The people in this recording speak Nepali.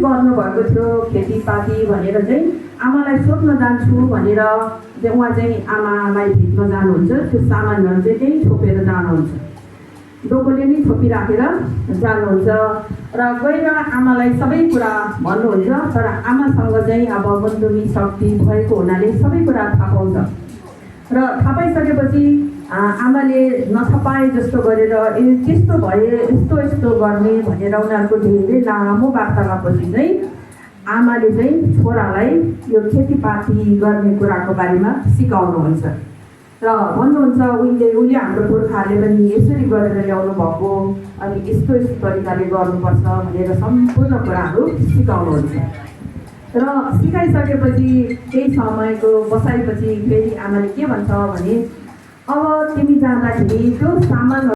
गर्नुभएको थियो खेतीपाती भनेर चाहिँ आमालाई सोध्न जान्छु भनेर चाहिँ उहाँ चाहिँ आमालाई भेट्न जानुहुन्छ। त्यो सामानहरू चाहिँ त्यही छोपेर जानुहुन्छ, डोकोले नै छोपिराखेर जानुहुन्छ र गएर आमालाई सबै कुरा भन्नुहुन्छ। तर आमासँग चाहिँ अब मन्दुनी शक्ति भएको हुनाले सबै कुरा थाहा पाउँछ र थाहा पाइसकेपछि आमाले नथा पाए जस्तो गरेर त्यस्तो भए यस्तो यस्तो गर्ने भनेर उनीहरूको धेरै लामो वार्तालापपछि चाहिँ आमाले चाहिँ छोरालाई यो खेतीपाती गर्ने कुराको बारेमा सिकाउनुहुन्छ र भन्नुहुन्छ उसले हाम्रो पुर्खाहरूले पनि यसरी गरेर ल्याउनु भएको, अनि यस्तो यस्तो तरिकाले गर्नुपर्छ भनेर सम्पूर्ण कुराहरू सिकाउनुहुन्छ। र सिकाइसकेपछि केही समयको बसाइपछि फेरि आमाले के भन्छ भने अब तिमी जाँदाखेरि त्यो सामान